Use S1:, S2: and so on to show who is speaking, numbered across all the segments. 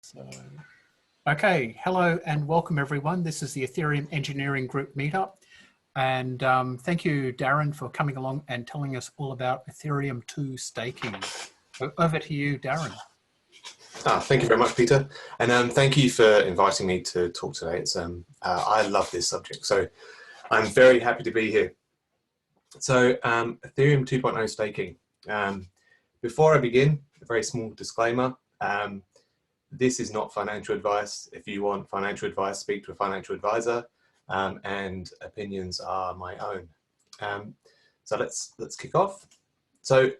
S1: So, okay, hello and welcome everyone. This is the Ethereum Engineering Group Meetup. And thank you, Darren, for coming along and telling us all about Ethereum 2 staking. So over to you, Darren.
S2: Thank you very much, Peter. And thank you for inviting me to talk today. It's I love this subject, so I'm very happy to be here. So Ethereum 2.0 staking. Before I begin, a very small disclaimer. This is not financial advice. If you want financial advice, speak to a financial advisor, and opinions are my own. So let's kick off. So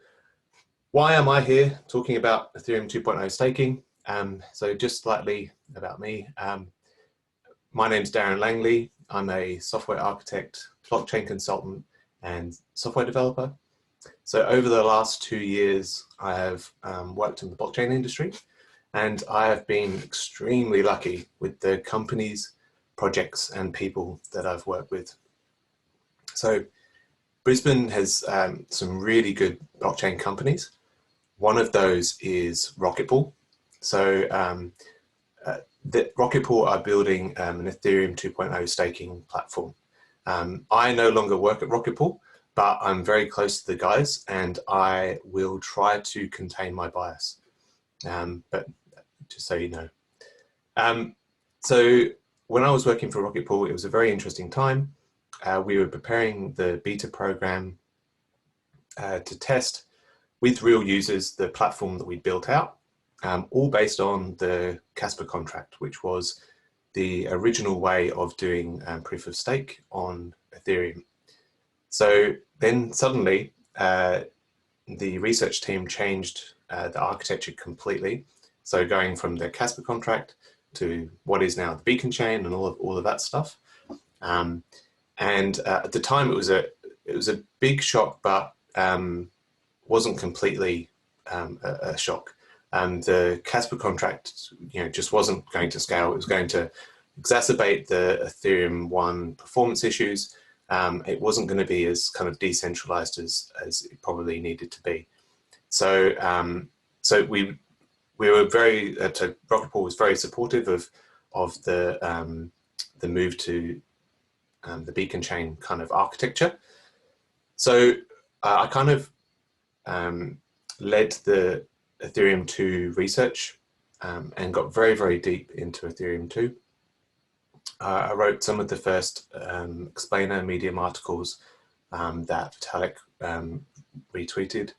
S2: why am I here talking about Ethereum 2.0 staking? So just slightly about me. My name's Darren Langley. I'm a software architect, blockchain consultant, and software developer. So over the last 2 years, I have worked in the blockchain industry, and I have been extremely lucky with the companies, projects, and people that I've worked with. So Brisbane has some really good blockchain companies. One of those is Rocket Pool. So Rocket Pool are building an Ethereum 2.0 staking platform. I no longer work at Rocket Pool, but I'm very close to the guys, and I will try to contain my bias. But just so you know. So when I was working for Rocket Pool, it was a very interesting time. We were preparing the beta program to test with real users the platform that we built out, all based on the Casper contract, which was the original way of doing proof of stake on Ethereum. So then suddenly, the research team changed the architecture completely. So going from the Casper contract to what is now the Beacon chain and all of that stuff. And at the time, it was a big shock, but wasn't completely a shock. The Casper contract, just wasn't going to scale. It was going to exacerbate the Ethereum 1 performance issues. It wasn't going to be as kind of decentralized as it probably needed to be. So so we were very Rocket Pool was very supportive of the move to the Beacon chain kind of architecture. So I kind of led the Ethereum 2 research and got very, very deep into Ethereum 2. I wrote some of the first explainer Medium articles that Vitalik retweeted.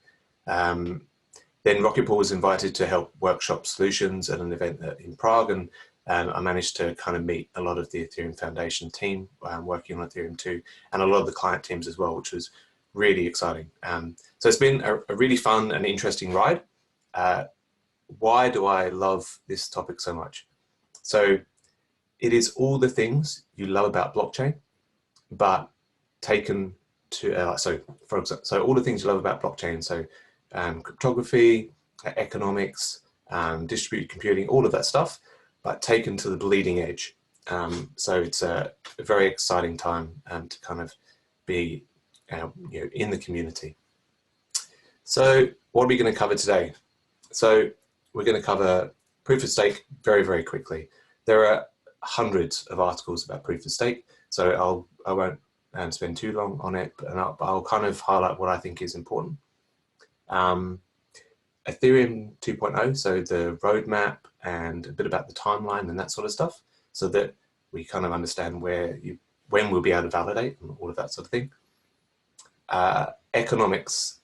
S2: Then Rocket Pool was invited to help workshop solutions at an event in Prague, and I managed to kind of meet a lot of the Ethereum Foundation team working on Ethereum 2, and a lot of the client teams as well, which was really exciting. So it's been a really fun and interesting ride. Why do I love this topic so much? So it is all the things you love about blockchain, but taken to, so all the things you love about blockchain, so cryptography, economics, distributed computing, all of that stuff, but taken to the bleeding edge. So it's a very exciting time to kind of be in the community. So what are we going to cover today? So we're going to cover proof of stake very, very quickly. There are hundreds of articles about proof of stake, so I won't spend too long on it, but I'll kind of highlight what I think is important. Ethereum 2.0, so the roadmap and a bit about the timeline and that sort of stuff, so that we kind of understand when we'll be able to validate and all of that sort of thing. Economics.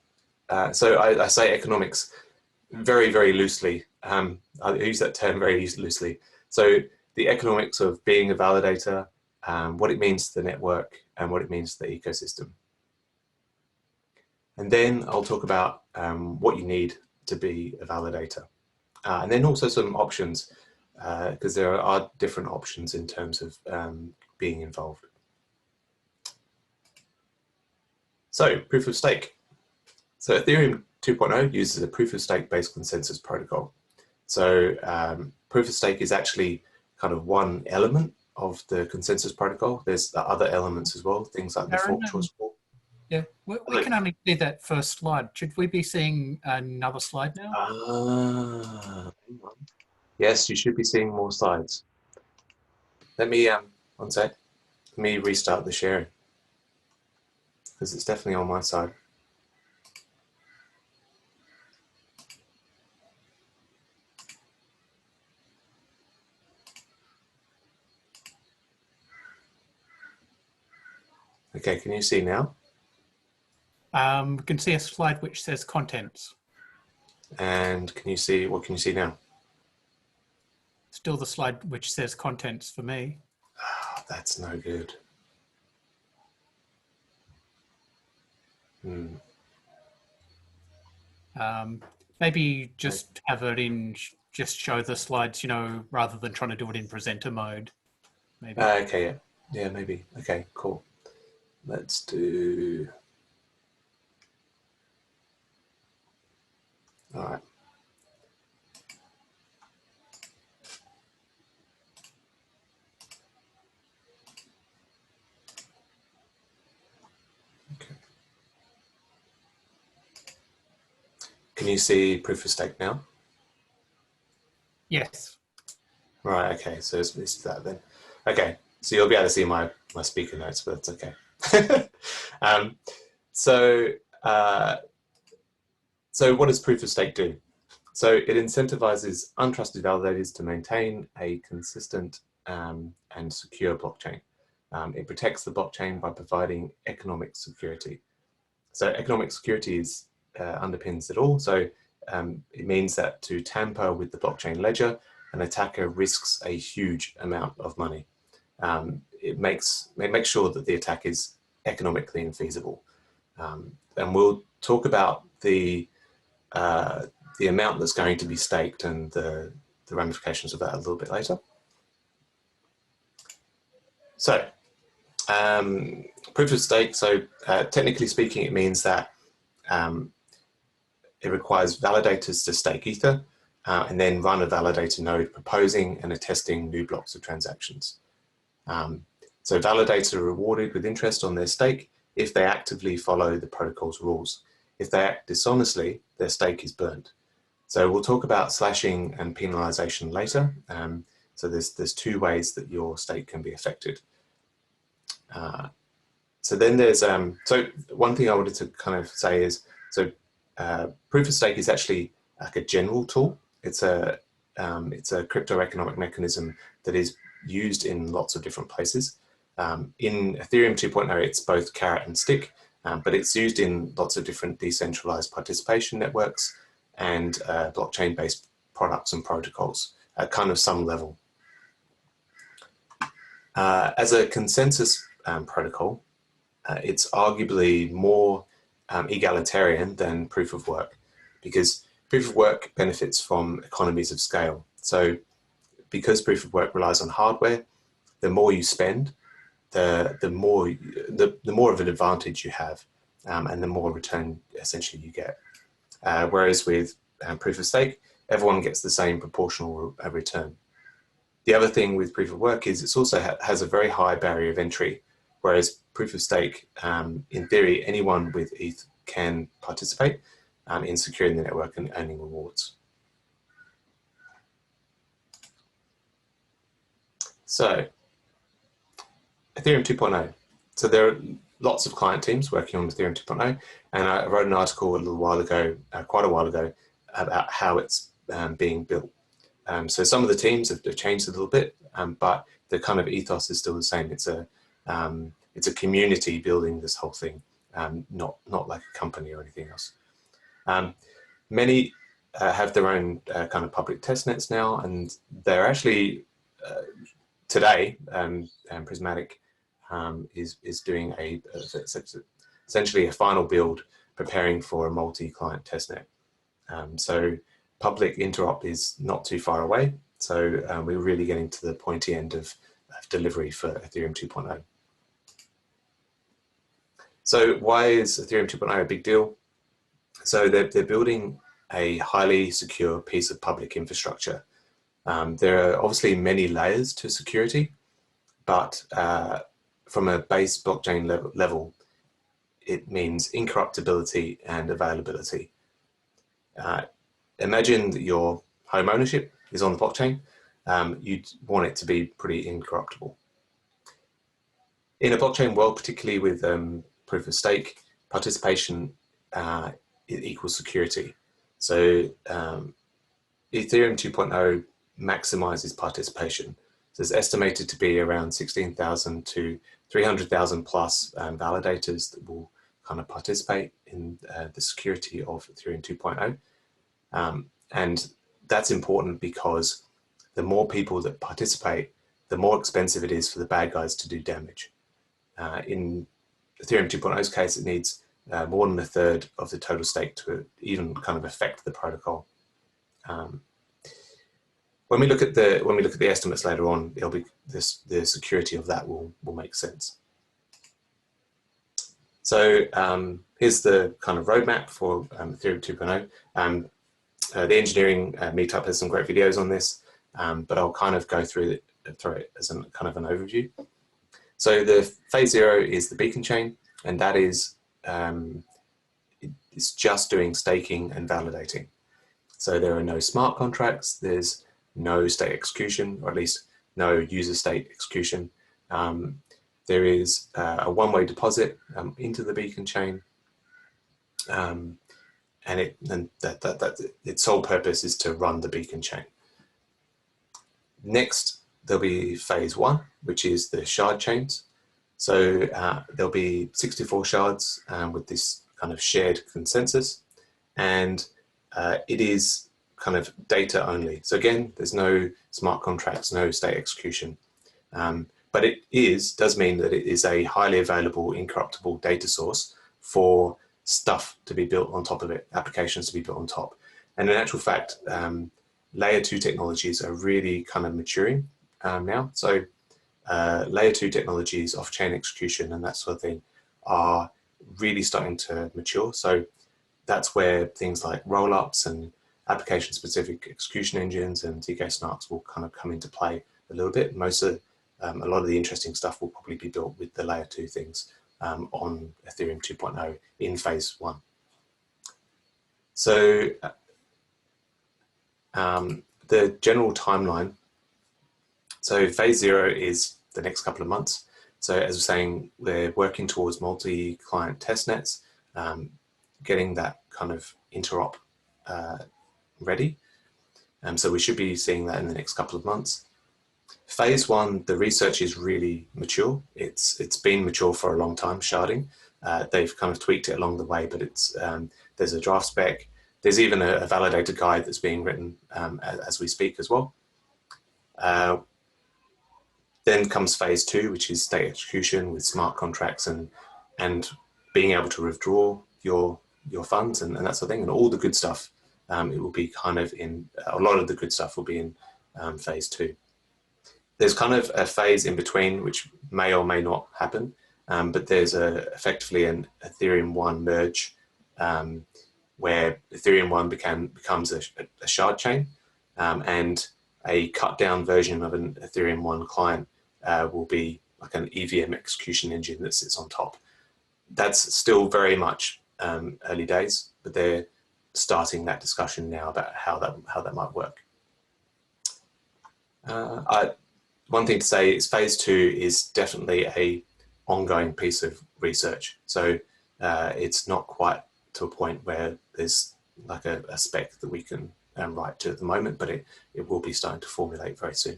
S2: So I say economics very, very loosely. I use that term very loosely. So the economics of being a validator, what it means to the network, and what it means to the ecosystem. And then I'll talk about what you need to be a validator. And then also some options, because there are different options in terms of being involved. So proof of stake. So Ethereum 2.0 uses a proof of stake based consensus protocol. So proof of stake is actually kind of one element of the consensus protocol. There's the other elements as well, things like the fork choice rule.
S1: Yeah, we can only see that first slide. Should we be seeing another slide now?
S2: Hang on. Yes, you should be seeing more slides. Let me, one sec. Let me restart the sharing because it's definitely on my side. Okay, can you see now?
S1: We can see a slide which says contents.
S2: And can you see, what can you see now?
S1: Still the slide which says contents for me.
S2: Oh, that's no good.
S1: Maybe just have it in, just show the slides, rather than trying to do it in presenter mode. Maybe.
S2: Okay, yeah. Yeah, maybe. Okay, cool. Let's do... All right. Okay. Can you see proof of stake now?
S1: Yes.
S2: Right, okay, so it's that then. Okay, so you'll be able to see my speaker notes, but that's okay. So what does proof of stake do? So it incentivizes untrusted validators to maintain a consistent and secure blockchain. It protects the blockchain by providing economic security. So economic security is, underpins it all. So it means that to tamper with the blockchain ledger, an attacker risks a huge amount of money. It makes sure that the attack is economically infeasible. And we'll talk about the amount that's going to be staked and the ramifications of that a little bit later. So proof of stake, so technically speaking, it means that it requires validators to stake Ether and then run a validator node proposing and attesting new blocks of transactions. So validators are rewarded with interest on their stake if they actively follow the protocol's rules. If they act dishonestly, their stake is burnt. So we'll talk about slashing and penalization later. So there's two ways that your stake can be affected. So then there's, so one thing I wanted to kind of say is, so proof of stake is actually like a general tool. It's a crypto economic mechanism that is used in lots of different places. In Ethereum 2.0, it's both carrot and stick, but it's used in lots of different decentralized participation networks and blockchain-based products and protocols at kind of some level. As a consensus protocol, it's arguably more egalitarian than proof of work, because proof of work benefits from economies of scale. So because proof of work relies on hardware, the more you spend, the more of an advantage you have, and the more return essentially you get. Whereas with proof of stake, everyone gets the same proportional return. The other thing with proof of work is it's also has a very high barrier of entry, whereas proof of stake, in theory, anyone with ETH can participate in securing the network and earning rewards. So Ethereum 2.0. So there are lots of client teams working on Ethereum 2.0, and I wrote an article a little while ago, quite a while ago, about how it's being built. So some of the teams have changed a little bit, but the kind of ethos is still the same. It's a community building this whole thing, not like a company or anything else. Many have their own kind of public testnets now, and they're actually today, Prismatic is doing essentially a final build, preparing for a multi-client testnet. So public interop is not too far away. So we're really getting to the pointy end of delivery for Ethereum 2.0. So why is Ethereum 2.0 a big deal? So they're building a highly secure piece of public infrastructure. There are obviously many layers to security, but from a base blockchain level, it means incorruptibility and availability. Imagine that your home ownership is on the blockchain, you'd want it to be pretty incorruptible. In a blockchain world, particularly with proof of stake, participation equals security. So Ethereum 2.0 maximizes participation. So it's estimated to be around 16,000 to 300,000 plus validators that will kind of participate in the security of Ethereum 2.0. And that's important because the more people that participate, the more expensive it is for the bad guys to do damage. In Ethereum 2.0's case, it needs more than a third of the total stake to even kind of affect the protocol. When we look at the estimates later on, it'll be the security of that will make sense. So here's the kind of roadmap for Ethereum 2.0. The engineering meetup has some great videos on this, but I'll kind of go through it as kind of an overview. So the phase 0 is the beacon chain, and that is it's just doing staking and validating. So there are no smart contracts, there's no state execution, or at least no user state execution. There is a one-way deposit into the beacon chain, and its sole purpose is to run the beacon chain. Next, there'll be phase 1, which is the shard chains. So there'll be 64 shards with this kind of shared consensus, and it is kind of data only. So again, there's no smart contracts, no state execution, but it does mean that it is a highly available, incorruptible data source for stuff to be built on top of it, applications to be built on top. And in actual fact, layer 2 technologies are really kind of maturing now. So layer 2 technologies, off-chain execution and that sort of thing are really starting to mature. So that's where things like roll-ups and application-specific execution engines and ZK snarks will kind of come into play a little bit. A lot of the interesting stuff will probably be built with the layer 2 things on Ethereum 2.0 in phase 1. So the general timeline. So phase 0 is the next couple of months. So as we're saying, we're working towards multi-client testnets, getting that kind of interop ready. So we should be seeing that in the next couple of months. Phase 1, the research is really mature. It's been mature for a long time, sharding. They've kind of tweaked it along the way, but there's a draft spec. There's even a validator guide that's being written as we speak as well. Then comes phase 2, which is state execution with smart contracts and being able to withdraw your funds and that sort of thing, and all the good stuff. It will be kind of a lot of the good stuff will be in phase 2. There's kind of a phase in between, which may or may not happen, but there's effectively an Ethereum 1 merge where Ethereum 1 becomes a shard chain, and a cut down version of an Ethereum 1 client will be like an EVM execution engine that sits on top. That's still very much early days, but they're starting that discussion now about how that might work. One thing to say is phase 2 is definitely a ongoing piece of research. So it's not quite to a point where there's like a spec that we can write to at the moment, but it will be starting to formulate very soon.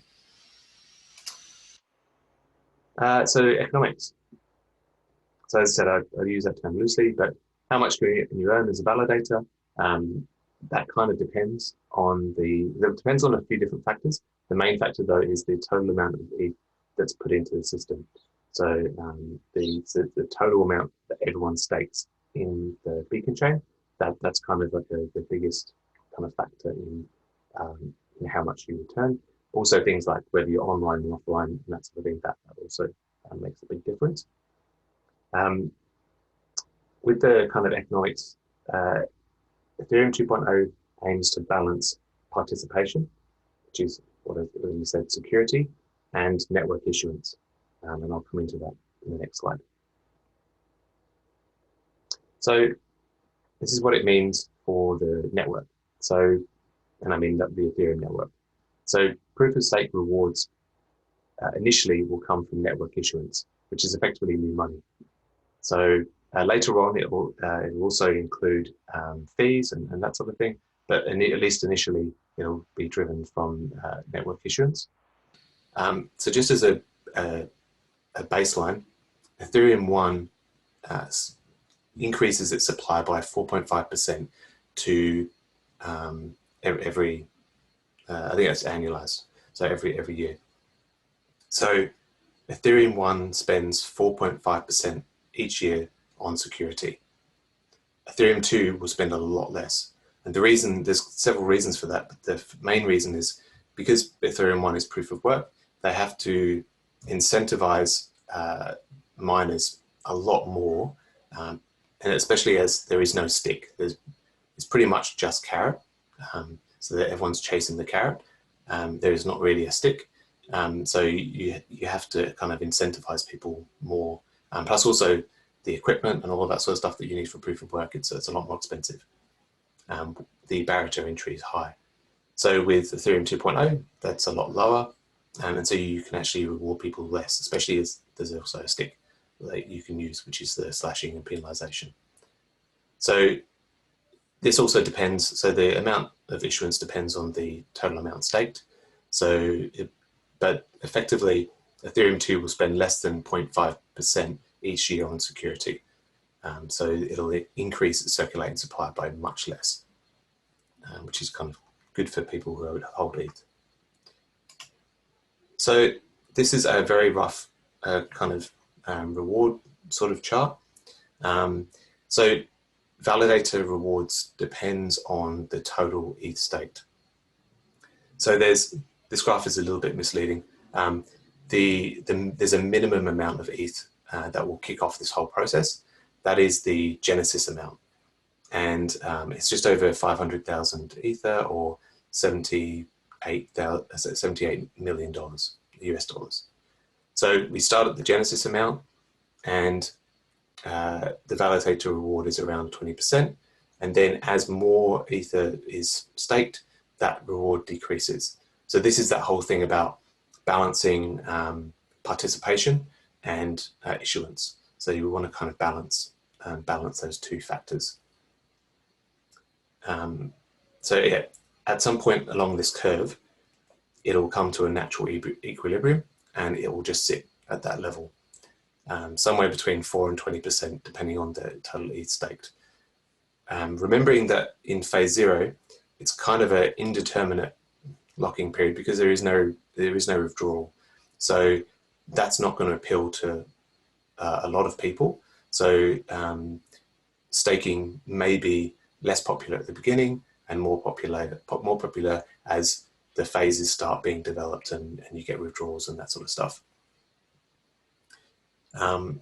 S2: So economics. So as I said, I use that term loosely, but how much can you earn as a validator? That kind of depends on a few different factors. The main factor though is the total amount of ETH that's put into the system. So the total amount that everyone stakes in the beacon chain, that's kind of like the biggest kind of factor in how much you return. Also things like whether you're online and offline and that sort of thing, that also makes a big difference. With the kind of economics, Ethereum 2.0 aims to balance participation, which is what you said, security, and network issuance. And I'll come into that in the next slide. So this is what it means for the network. So, and I mean the Ethereum network. So proof of stake rewards initially will come from network issuance, which is effectively new money. So later on, it will also include fees and that sort of thing. But at least initially, it'll be driven from network issuance. So just as a baseline, Ethereum 1 increases its supply by 4.5% to every, I think that's annualized, so every year. So Ethereum 1 spends 4.5% each year on security. Ethereum 2 will spend a lot less. And the reason, there's several reasons for that, but the main reason is because Ethereum 1 is proof of work, they have to incentivize miners a lot more, and especially as there is no stick. It's pretty much just carrot, so that everyone's chasing the carrot. There is not really a stick. So you have to kind of incentivize people more. Plus also the equipment and all of that sort of stuff that you need for proof of work, it's a lot more expensive. The barrier to entry is high. So with Ethereum 2.0, that's a lot lower. And so you can actually reward people less, especially as there's also a stick that you can use, which is the slashing and penalization. So this also depends, so the amount of issuance depends on the total amount staked. But effectively, Ethereum 2 will spend less than 0.5% each year on security. So it'll increase its circulating supply by much less, which is kind of good for people who hold ETH. So this is a very rough kind of reward sort of chart. So Validator Rewards depends on the total ETH staked. So this graph is a little bit misleading. There's a minimum amount of ETH that will kick off this whole process. That is the Genesis amount. And it's just over 500,000 Ether, or $78 million US dollars. So we start at the Genesis amount, and the Validator reward is around 20%. And then as more Ether is staked, that reward decreases. So this is that whole thing about balancing participation and issuance. So you want to kind of balance those two factors. So yeah, at some point along this curve, it'll come to a natural equilibrium, and it will just sit at that level, somewhere between 4 and 20%, depending on the total ETH staked. Remembering that in phase 0, it's kind of an indeterminate locking period because there is no withdrawal. So that's not going to appeal to a lot of people. So staking may be less popular at the beginning and more popular as the phases start being developed and you get withdrawals and that sort of stuff.
S1: So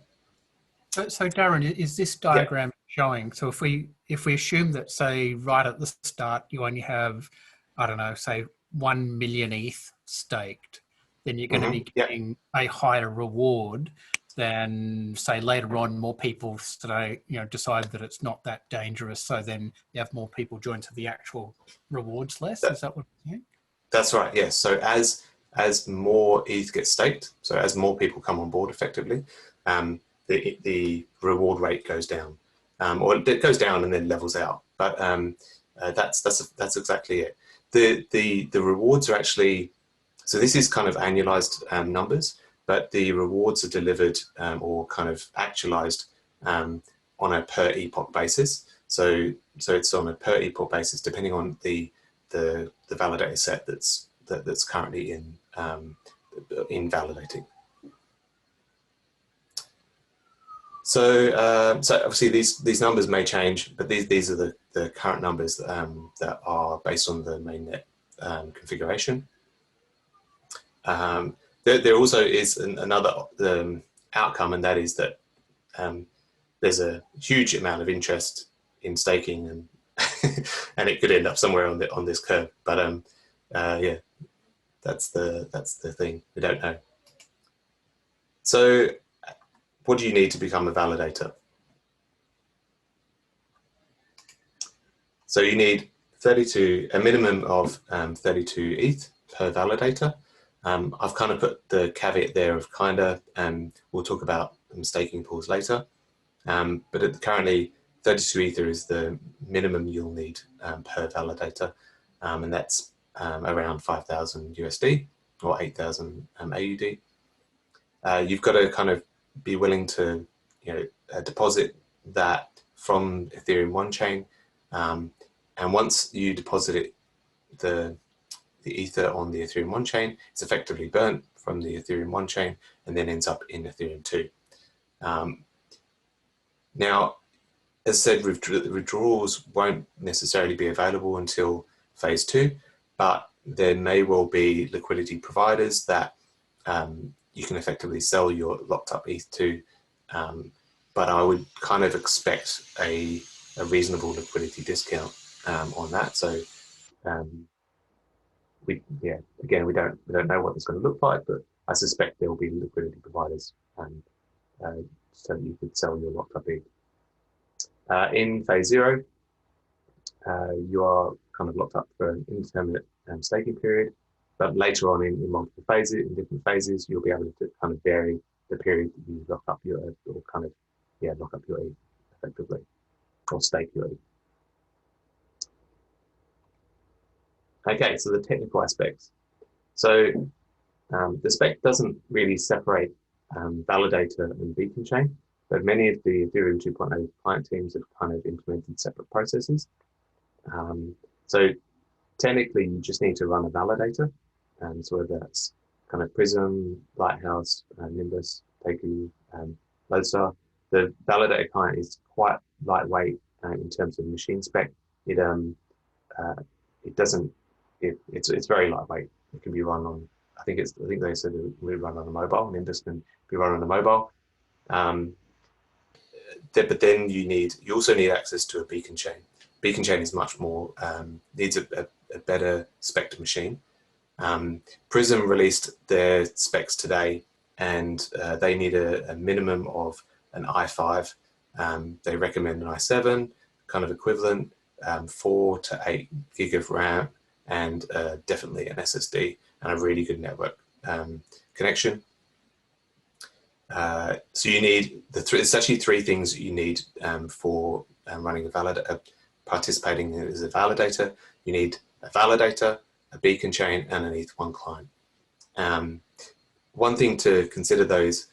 S1: Darren, is this diagram showing? So if we assume that, say, right at the start you only have, I don't know, say 1 million ETH staked, then you're going to be getting a higher reward than, say, later on more people decide that it's not that dangerous, so then you have more people join, to the actual rewards less. Is that what you're saying? That's right, yes. So as more ETH gets staked, so as more people come on board effectively, the reward rate goes down, or it goes down and then levels out. But that's exactly it. The rewards are actually, so this is kind of annualized numbers, but the rewards are delivered or kind of actualized on a per epoch basis. So it's on a per epoch basis, depending on the validator set that's currently in validating. So obviously these numbers may change, but these are the current numbers that are based on the mainnet configuration. There also is another outcome, and that is that there's a huge amount of interest in staking, and and it could end up somewhere on this curve. But yeah, that's the thing. We don't know. So what do you need to become a validator? So you need a minimum of 32 ETH,
S2: per validator. I've kind of put the caveat there of kind of, we'll talk about staking pools later, but currently 32 Ether is the minimum you'll need per validator, and that's around 5,000 USD or 8,000 AUD. You've got to kind of be willing to, deposit that from Ethereum one chain, and once you deposit it, the Ether on the Ethereum one chain, it's effectively burnt from the Ethereum one chain and then ends up in Ethereum two. Now, as I said, withdrawals won't necessarily be available until phase two, but there may well be liquidity providers that you can effectively sell your locked up ETH to, but I would kind of expect a reasonable liquidity discount on that. So we don't know what it's going to look like, but I suspect there will be liquidity providers so that you could sell your locked up ETH. In phase zero, you are kind of locked up for an indeterminate staking period, but later on in multiple phases, in different phases, you'll be able to kind of vary the period that you lock up your lock up your ETH effectively, or stake your ETH. Okay, so the technical aspects. So the spec doesn't really separate validator and beacon chain, but many of the Ethereum 2.0 client teams have kind of implemented separate processes. So technically, you just need to run a validator. So whether that's kind of Prism, Lighthouse, Nimbus, Teku, Lodestar, the validator client is quite lightweight in terms of machine spec. It's very lightweight. It can be run on. I think they said it will run on a mobile. Nimbus can be run on a mobile. But then you also need access to a beacon chain. Beacon chain is much more needs a better spec machine. Prism released their specs today, and they need a minimum of an i5. They recommend an i7, kind of equivalent, 4 to 8 gig of RAM, and definitely an SSD and a really good network connection. So you need it's actually three things you need for running a validator, participating as a validator. You need a validator, a beacon chain, and an ETH1 client. One thing to consider, those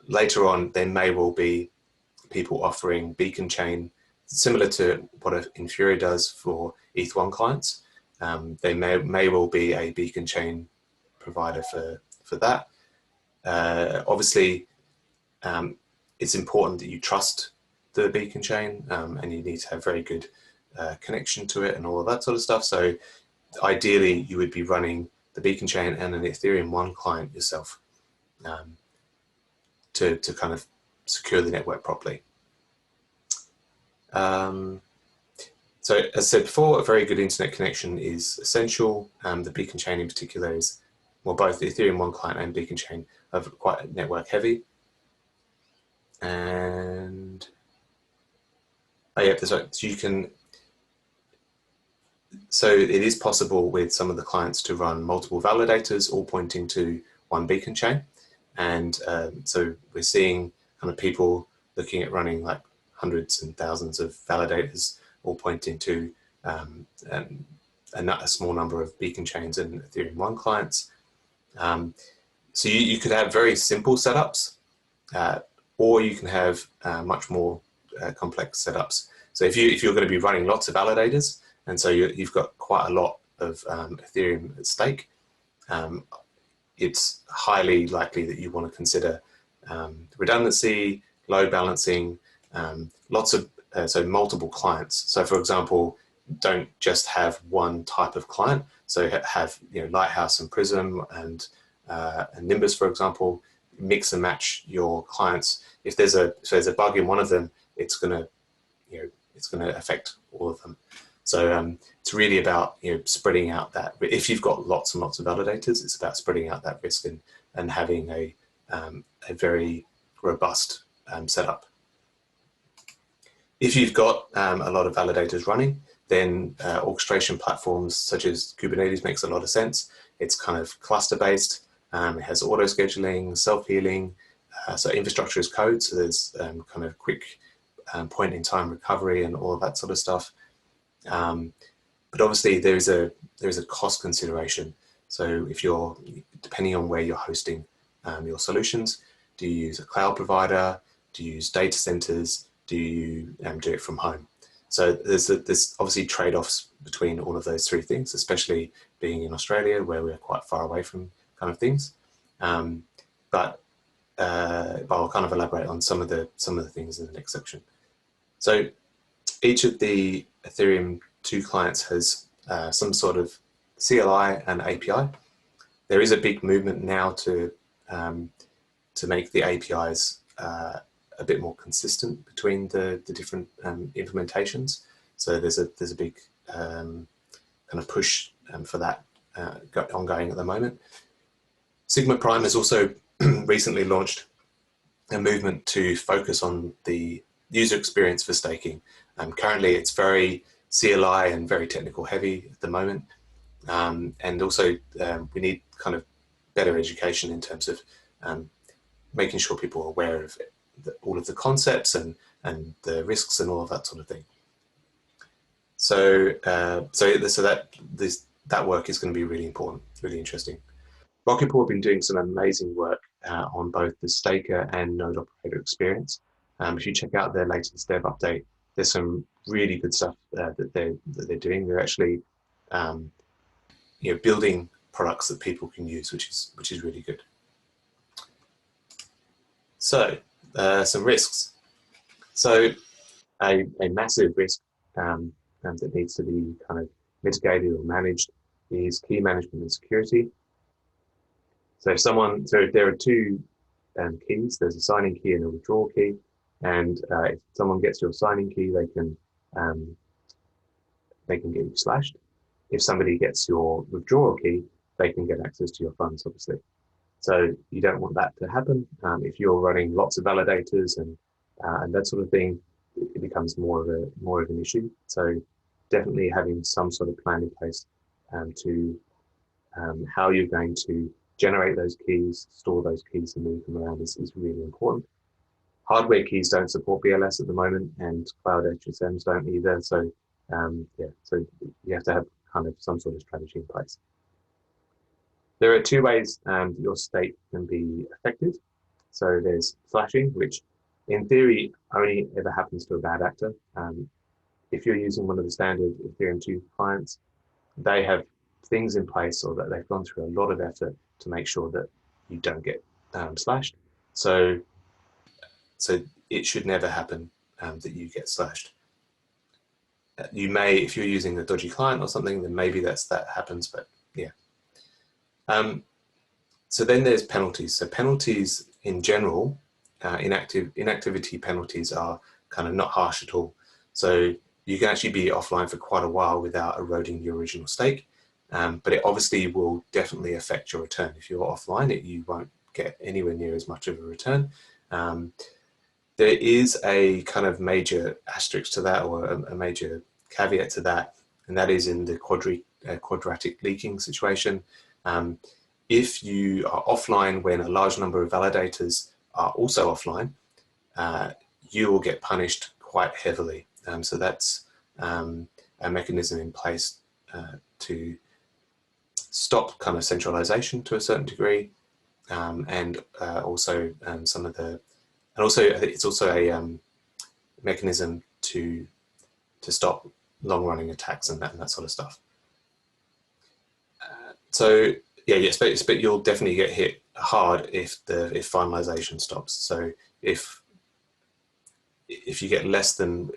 S2: later on, there may well be people offering beacon chain similar to what Infura does for ETH1 clients. There may well be a beacon chain provider for that. Obviously, it's important that you trust the beacon chain, and you need to have very good connection to it and all of that sort of stuff. So ideally, you would be running the beacon chain and an Ethereum 1 client yourself to kind of secure the network properly. So as I said before, a very good internet connection is essential. The beacon chain in particular is, well, both the Ethereum 1 client and beacon chain are quite network heavy. And so it is possible with some of the clients to run multiple validators all pointing to one beacon chain. And so we're seeing kind of people looking at running like hundreds and thousands of validators all pointing to a small number of beacon chains and Ethereum 1 clients. So you could have very simple setups, or you can have much more complex setups. So if you're going to be running lots of validators, and so you've got quite a lot of Ethereum at stake, it's highly likely that you want to consider redundancy, load balancing, lots of so multiple clients. So for example, don't just have one type of client. So have Lighthouse and Prism and Nimbus, for example. Mix and match your clients. If there's a bug in one of them, it's gonna affect all of them. So it's really about spreading out that. If you've got lots and lots of validators, it's about spreading out that risk and having a very robust setup. If you've got a lot of validators running, then orchestration platforms such as Kubernetes makes a lot of sense. It's kind of cluster-based. It has auto-scheduling, self-healing. So infrastructure as code, so there's kind of quick point-in-time recovery and all of that sort of stuff. But obviously there is a cost consideration. So if you're, depending on where you're hosting your solutions, do you use a cloud provider? Do you use data centers? Do you do it from home? So there's obviously trade-offs between all of those three things, especially being in Australia where we're quite far away from kind of things. But I'll kind of elaborate on some of the things in the next section. So each of the Ethereum 2 clients has some sort of CLI and API. There is a big movement now to make the APIs a bit more consistent between the different implementations. So there's a big kind of push for that ongoing at the moment. Sigma Prime has also recently launched a movement to focus on the user experience for staking. Currently, it's very CLI and very technical heavy at the moment. And also, we need kind of better education in terms of making sure people are aware of all of the concepts and the risks and all of that sort of thing. So, that work is going to be really important, really interesting. Rocket Pool have been doing some amazing work on both the staker and node operator experience. If you check out their latest dev update, there's some really good stuff that they're doing. They're actually building products that people can use, which is really good. So some risks. So a massive risk that needs to be kind of mitigated or managed is key management and security. So there are two keys. There's a signing key and a withdrawal key. And if someone gets your signing key, they can get you slashed. If somebody gets your withdrawal key, they can get access to your funds, obviously. So you don't want that to happen. If you're running lots of validators and that sort of thing, it becomes more of an issue. So definitely having some sort of plan in place to how you're going to generate those keys, store those keys, and move them around is really important. Hardware keys don't support BLS at the moment, and cloud HSMs don't either. So so you have to have kind of some sort of strategy in place. There are two ways your state can be affected. So there's flashing, which in theory only ever happens to a bad actor. If you're using one of the standard Ethereum 2 clients, they have things in place, or that they've gone through a lot of effort to make sure that you don't get slashed. So it should never happen that you get slashed. You may, if you're using a dodgy client or something, then maybe that happens, but yeah. So then there's penalties. So penalties in general, inactivity penalties are kind of not harsh at all. So you can actually be offline for quite a while without eroding your original stake. But it obviously will definitely affect your return. If you're offline, you won't get anywhere near as much of a return. There is a kind of major asterisk to that, or a major caveat to that, and that is in the quadratic leaking situation. If you are offline when a large number of validators are also offline, you will get punished quite heavily. So that's a mechanism in place to stop kind of centralization to a certain degree, and also some of the, and also it's also a mechanism to stop long-running attacks and that sort of stuff. So yeah, yes, but you'll definitely get hit hard if finalization stops. So if you get more than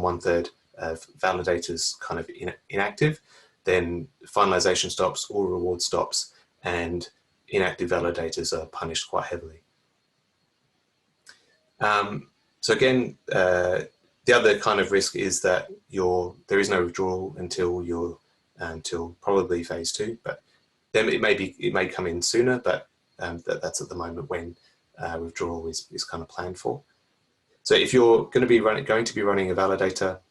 S2: 1/3 of validators kind of inactive, then finalization stops, all reward stops, and inactive validators are punished quite heavily. So again, the other kind of risk is that there is no withdrawal until probably phase 2, but then it may come in sooner, but that's at the moment when withdrawal is kind of planned for. So if you're going to be running a validator,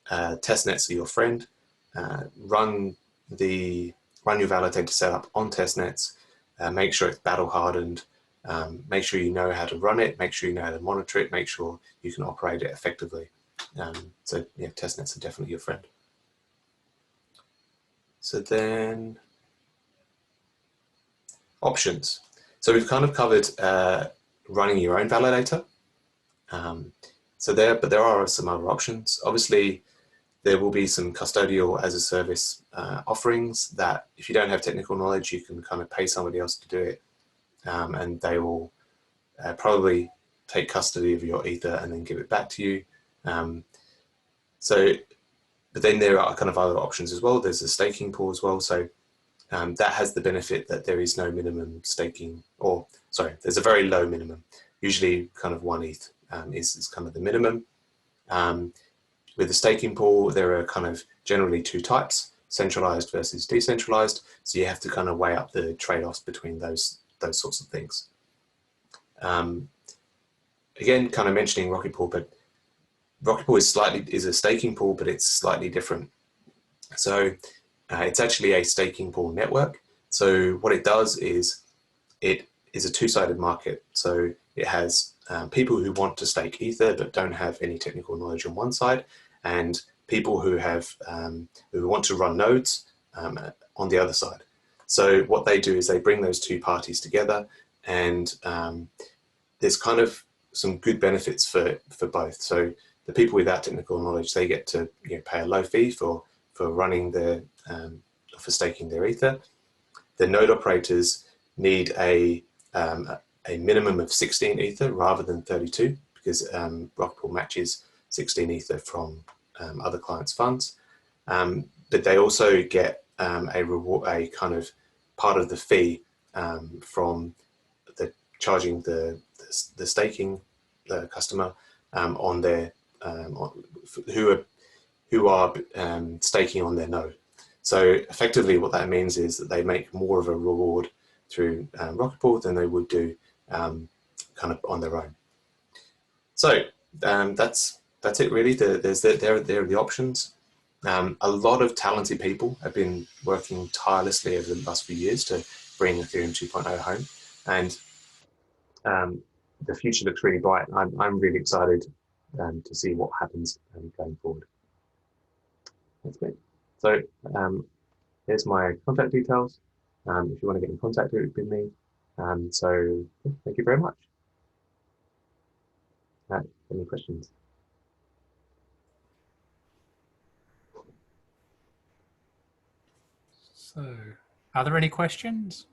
S2: testnets are your friend. Run your validator setup on testnets. Make sure it's battle hardened. Make sure you know how to run it. Make sure you know how to monitor it. Make sure you can operate it effectively. So yeah, testnets are definitely your friend. So then options. So we've kind of covered running your own validator. But there are some other options. Obviously, there will be some custodial as a service offerings that if you don't have technical knowledge, you can kind of pay somebody else to do it. And they will probably take custody of your ether and then give it back to you. But then there are kind of other options as well. There's a staking pool as well. So that has the benefit that there is no minimum staking, or sorry, there's a very low minimum. Usually kind of 1 ETH is kind of the minimum. With the staking pool, there are kind of generally 2 types, centralized versus decentralized. So you have to kind of weigh up the trade-offs between those sorts of things. Again, kind of mentioning Rocket Pool, but Rocket Pool is a staking pool, but it's slightly different. So it's actually a staking pool network. So what it does is it is a 2-sided market. So it has people who want to stake ether but don't have any technical knowledge on one side, and people who have who want to run nodes on the other side. So what they do is they bring those 2 parties together, and there's kind of some good benefits for both. So the people without technical knowledge, they get to pay a low fee for running for staking their ether. The node operators need a minimum of 16 ether rather than 32, because Rocket Pool matches 16 ether from other clients' funds. But they also get a kind of part of the fee from charging the staking customer on their who are staking on their node. So effectively what that means is that they make more of a reward through Rocket Pool than they would do kind of on their own. So that's it really. There are the options. A lot of talented people have been working tirelessly over the last few years to bring Ethereum 2.0 home, and the future looks really bright. I'm really excited to see what happens going forward. That's great. So here's my contact details if you want to get in contact with me. So yeah, thank you very much. Any questions?
S1: So, are there any questions?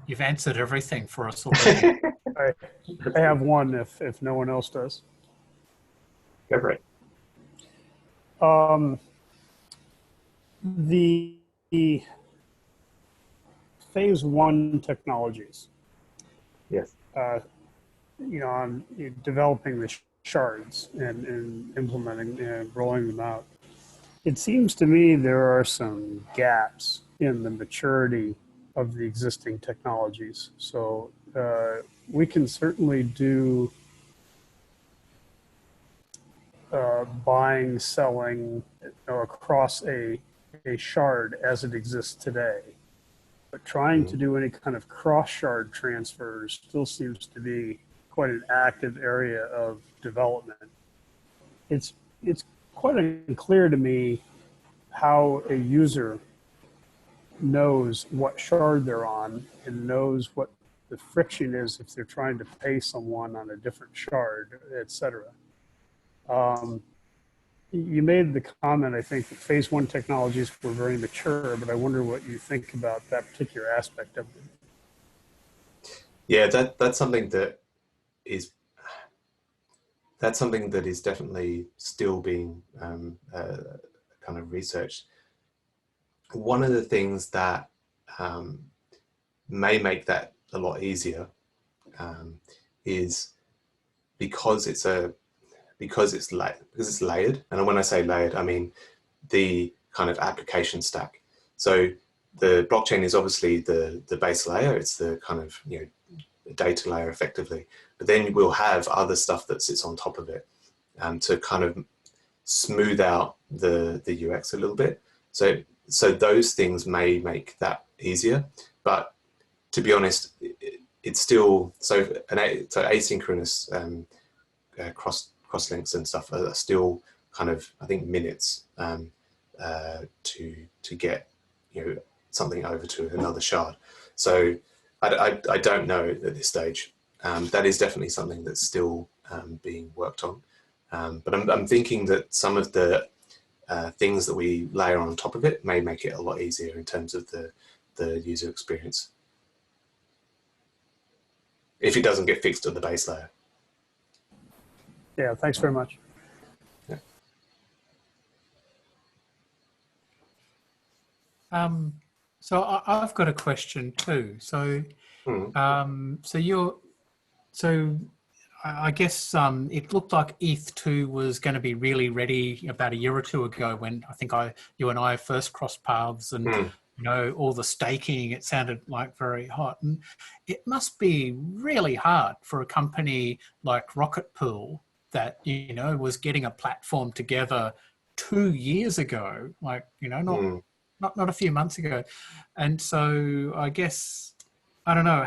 S1: You've answered everything for us already.
S3: I have one if no one else does.
S2: Go for it.
S3: The phase 1 technologies.
S2: Yes.
S3: On developing the shards and implementing and rolling them out. It seems to me there are some gaps in the maturity of the existing technologies. So we can certainly do buying, selling across a shard as it exists today. But trying to do any kind of cross-shard transfers still seems to be quite an active area of development. It's quite unclear to me how a user knows what shard they're on and knows what the friction is if they're trying to pay someone on a different shard, etc. You made the comment, I think, that phase 1 technologies were very mature, but I wonder what you think about that particular aspect of it.
S2: Yeah, that's something that is definitely still being kind of researched. One of the things that may make that a lot easier is because it's layered. And when I say layered, I mean the kind of application stack. So the blockchain is obviously the base layer. It's the kind of, data layer effectively, but then we'll have other stuff that sits on top of it to kind of smooth out the UX a little bit. So those things may make that easier, but to be honest, it's still, so asynchronous cross links and stuff are still kind of, I think, minutes to get something over to another shard. So I don't know at this stage. That is definitely something that's still being worked on. But I'm thinking that some of the things that we layer on top of it may make it a lot easier in terms of the user experience, if it doesn't get fixed at the base layer.
S3: Yeah, thanks very much.
S2: Yeah.
S1: So I've got a question too. So, so I guess it looked like ETH2 was going to be really ready about a year or two ago when I think you and I first crossed paths, and all the staking, it sounded like very hot. And it must be really hard for a company like Rocket Pool that, was getting a platform together 2 years ago, like, not a few months ago. And so I guess, I don't know,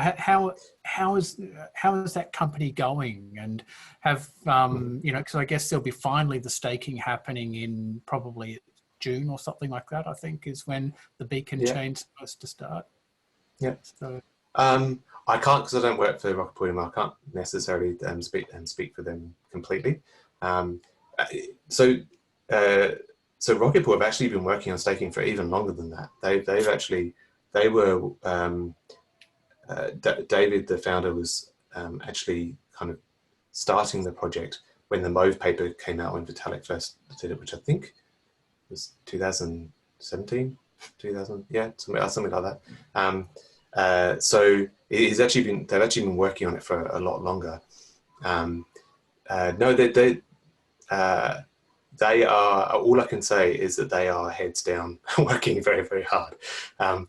S1: how is that company going? And have, because I guess there'll be finally the staking happening in probably June or something like that, I think, is when the beacon chain's supposed to start.
S2: Yeah.
S1: So
S2: I can't, because I don't work for Rocket Pool anymore. I can't necessarily speak for them completely. So Rocket Pool have actually been working on staking for even longer than that. They were David, the founder, was actually kind of starting the project when the Mauve paper came out, when Vitalik first did it, which I think was 2017, 2000, yeah, something like that. So they've actually been working on it for a lot longer. No, they are, all I can say is that they are heads down working very, very hard. I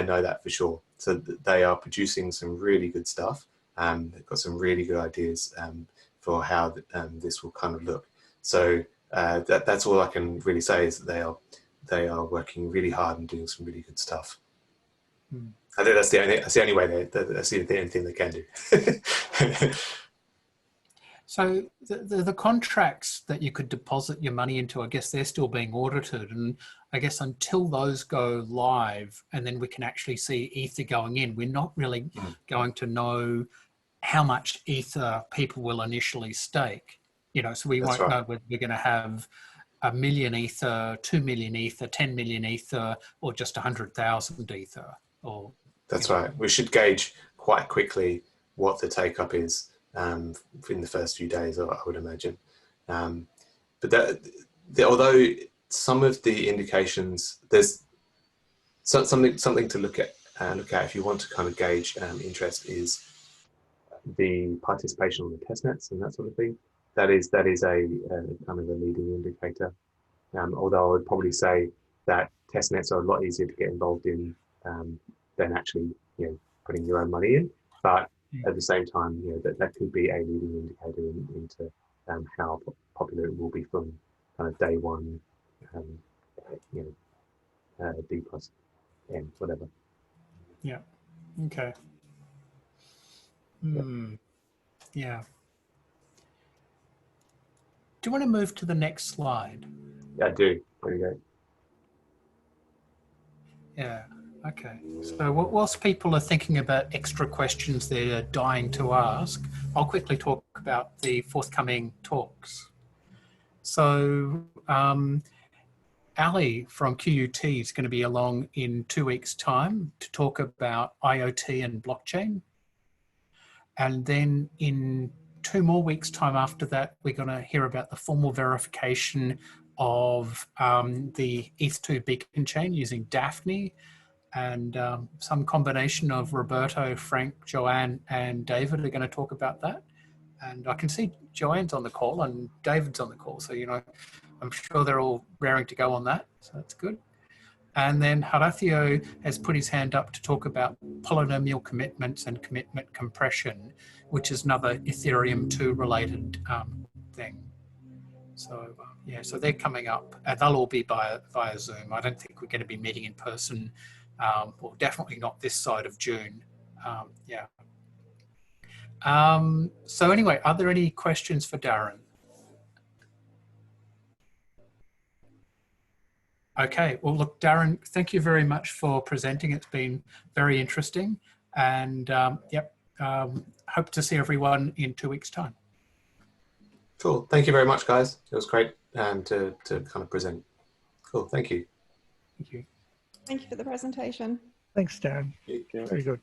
S2: know that for sure. So they are producing some really good stuff. They've got some really good ideas for how this will kind of look. So that's all I can really say, is that they are working really hard and doing some really good stuff. I think that's the only way that's the only thing they can do.
S1: So the contracts that you could deposit your money into, I guess they're still being audited. And I guess until those go live and then we can actually see Ether going in, we're not really going to know how much Ether people will initially stake. So we won't know whether we're going to have 1 million Ether, 2 million Ether, 10 million Ether, or just 100,000 Ether.
S2: That's right. We should gauge quite quickly what the take-up is in the first few days, I would imagine. But although some of the indications, there's something to look at if you want to kind of gauge interest, is the participation on the testnets and that sort of thing. That is a kind of a leading indicator. Although I would probably say that testnets are a lot easier to get involved in than actually putting your own money in. But at the same time, that could be a leading indicator into how popular it will be from kind of day one, D plus N, whatever.
S1: Yeah. Okay. Yeah. Do you want to move to the next slide?
S2: Yeah, I do. There you go.
S1: Yeah. Okay. So whilst people are thinking about extra questions they're dying to ask, I'll quickly talk about the forthcoming talks. So Ali from QUT is going to be along in 2 weeks' time to talk about IoT and blockchain. And then in 2 more weeks' time after that, we're going to hear about the formal verification of the ETH2 beacon chain using Daphne. And some combination of Roberto, Frank, Joanne, and David are going to talk about that. And I can see Joanne's on the call and David's on the call. So, I'm sure they're all raring to go on that. So that's good. And then Horacio has put his hand up to talk about polynomial commitments and commitment compression, which is another Ethereum 2 related thing. So yeah, so they're coming up, and they'll all be via Zoom. I don't think we're going to be meeting in person, well, definitely not this side of June. Yeah. So anyway, are there any questions for Darren? Okay, well, look, Darren, thank you very much for presenting. It's been very interesting, and yep, hope to see everyone in 2 weeks' time.
S2: Cool. Thank you very much, guys. It was great to kind of present. Cool. Thank you.
S1: Thank you.
S4: Thank you for the presentation.
S5: Thanks, Darren. Very good.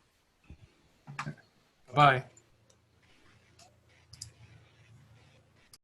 S1: Bye.